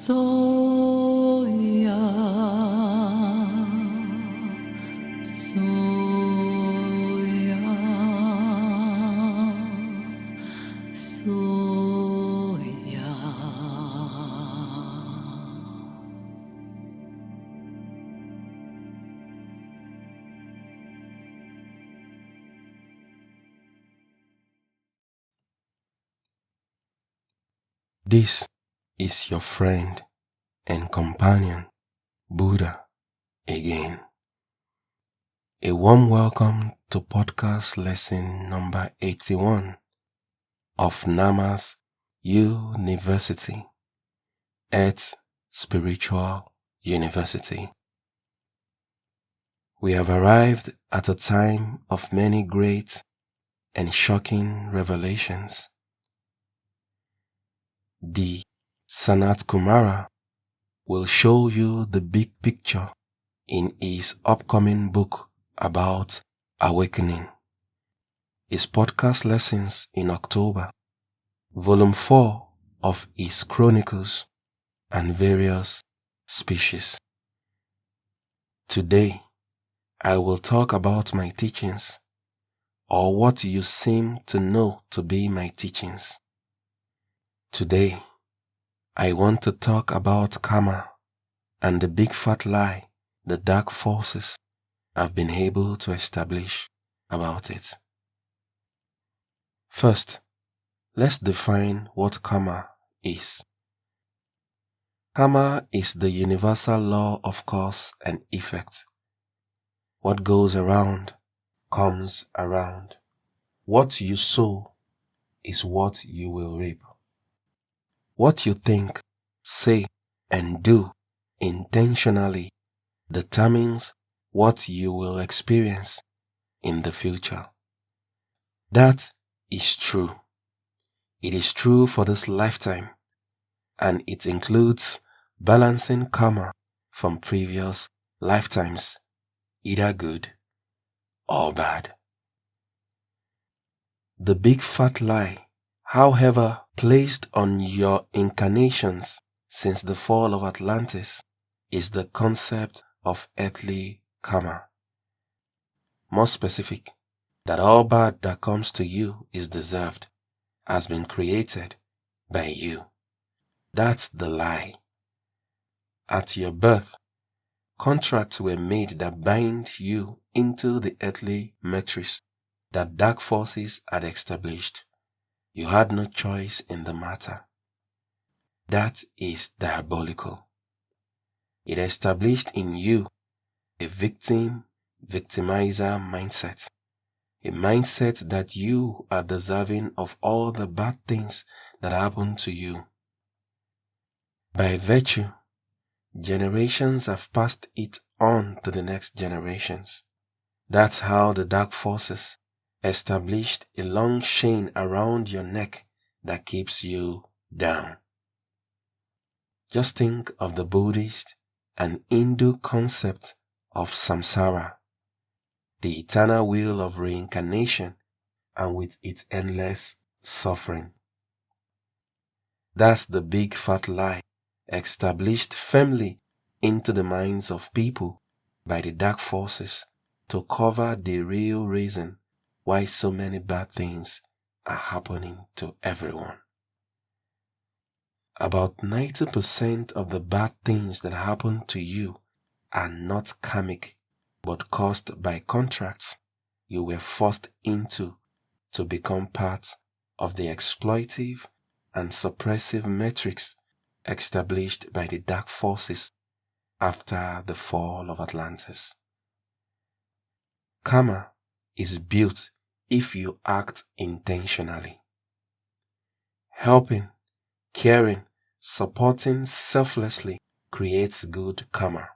Soya, soya, This is your friend and companion, Buddha, again. A warm welcome to podcast lesson number 81 of Nama's University, Earth's Spiritual University. We have arrived at a time of many great and shocking revelations. The SANAT Kumara will show you the big picture in his upcoming book about awakening. His podcast lessons in October, volume 4 of his chronicles and various species. Today, I will talk about my teachings, or what you seem to know to be my teachings. Today, I want to talk about karma and the big fat lie the dark forces have been able to establish about it. First, let's define what karma is. Karma is the universal law of cause and effect. What goes around comes around. What you sow is what you will reap. What you think, say, and do intentionally determines what you will experience in the future. That is true. It is true for this lifetime, and it includes balancing karma from previous lifetimes, either good or bad. The big fat lie, however, placed on your incarnations since the fall of Atlantis, is the concept of earthly karma. More specific, that all bad that comes to you is deserved, has been created by you. That's the lie. At your birth, contracts were made that bind you into the earthly matrix that dark forces had established. You had no choice in the matter. That is diabolical. It established in you a victimizer mindset, a mindset that you are deserving of all the bad things that happen to you. By virtue, generations have passed it on to the next generations. That's how the dark forces established a long chain around your neck that keeps you down. Just think of the Buddhist and Hindu concept of samsara, the eternal wheel of reincarnation, and with its endless suffering. That's the big fat lie established firmly into the minds of people by the dark forces to cover the real reason why so many bad things are happening to everyone. About 90% of the bad things that happen to you are not karmic, but caused by contracts you were forced into to become part of the exploitive and suppressive matrix established by the dark forces after the fall of Atlantis. Karma is built if you act intentionally. Helping, caring, supporting selflessly creates good karma.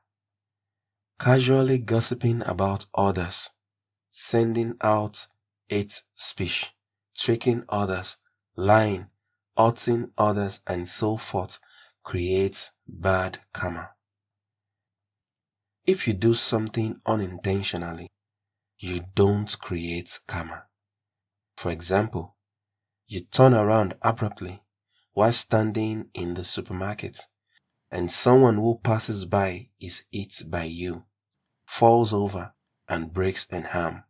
Casually gossiping about others, sending out hate speech, tricking others, lying, hurting others, and so forth creates bad karma. If you do something unintentionally, you don't create karma. For example, you turn around abruptly while standing in the supermarket and someone who passes by is hit by you, falls over, and breaks an arm.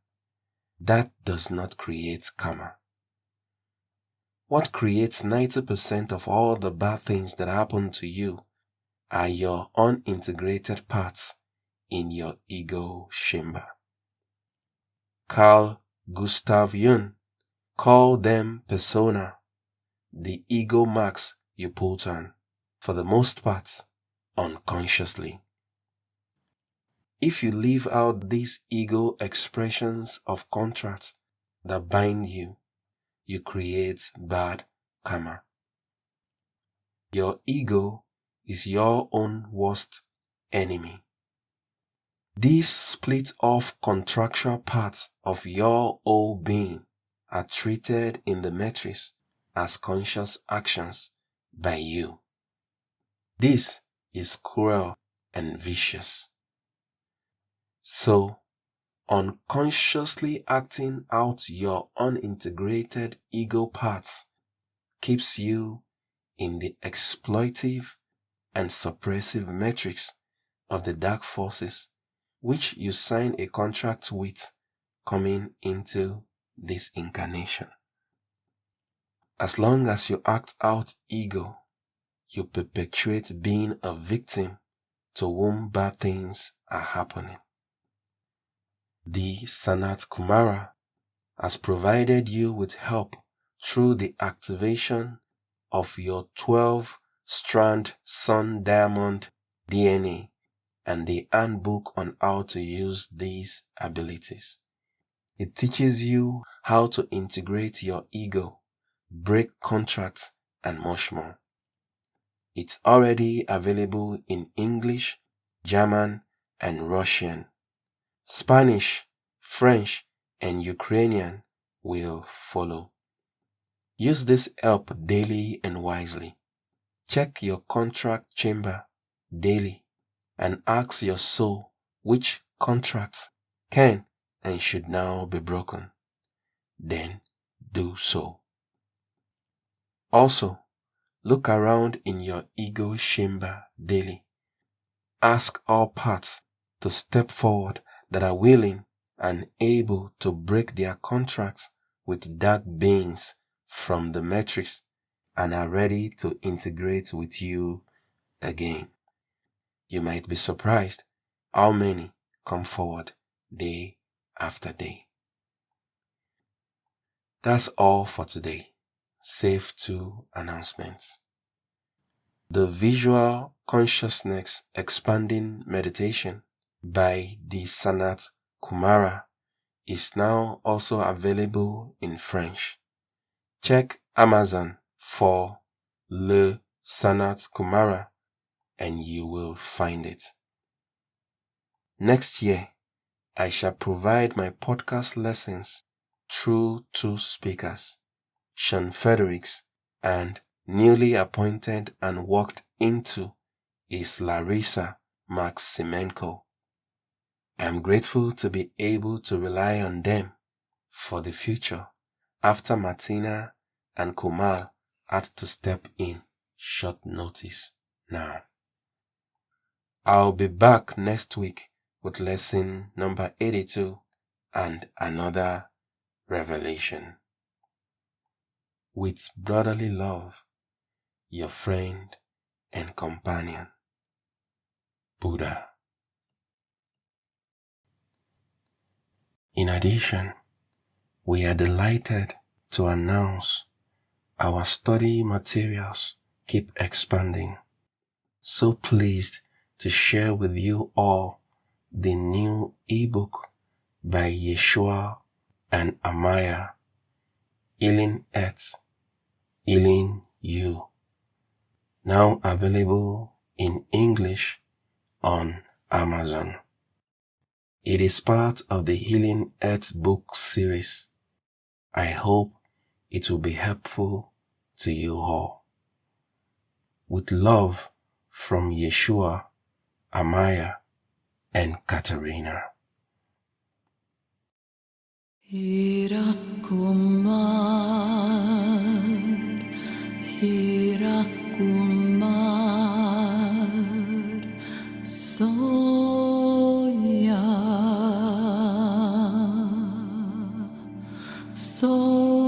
That does not create karma. What creates 90% of all the bad things that happen to you are your unintegrated parts in your ego chamber. Carl Gustav Jung called them persona, the ego marks you put on, for the most part, unconsciously. If you leave out these ego expressions of contracts that bind you, you create bad karma. Your ego is your own worst enemy. These split off contractual parts of your whole being are treated in the matrix as conscious actions by you. This is cruel and vicious. So, unconsciously acting out your unintegrated ego parts keeps you in the exploitive and suppressive matrix of the dark forces which you sign a contract with coming into this incarnation. As long as you act out ego, you perpetuate being a victim to whom bad things are happening. The SANAT KUMARA has provided you with help through the activation of your 12-strand sun diamond DNA and the handbook on how to use these abilities. It teaches you how to integrate your ego, break contracts, and much more. It's already available in English, German, and Russian. Spanish, French, and Ukrainian will follow. Use this help daily and wisely. Check your contract chamber daily and ask your soul which contracts can and should now be broken. Then do so. Also, look around in your ego chamber daily. Ask all parts to step forward that are willing and able to break their contracts with dark beings from the matrix and are ready to integrate with you again. You might be surprised how many come forward day after day. That's all for today, save 2 announcements. The Visual Consciousness Expanding Meditation by the SANAT KUMARA is now also available in French. Check Amazon for Le SANAT KUMARA and you will find it. Next year, I shall provide my podcast lessons through 2 speakers, Sean Fredericks, and newly appointed and worked into is Larissa Maximenko. I am grateful to be able to rely on them for the future after Martina and Kumal had to step in short notice now. I'll be back next week with lesson number 82 and another revelation. With brotherly love, your friend and companion, Buddha. In addition, we are delighted to announce our study materials keep expanding. So pleased to share with you all the new ebook by Yeshua and Amaya, Healing Earth, Healing You, now available in English on Amazon. It is part of the Healing Earth book series. I hope it will be helpful to you all. With love from Yeshua, Amaya, and Katerina. Hirakumar, Hirakumar. soul.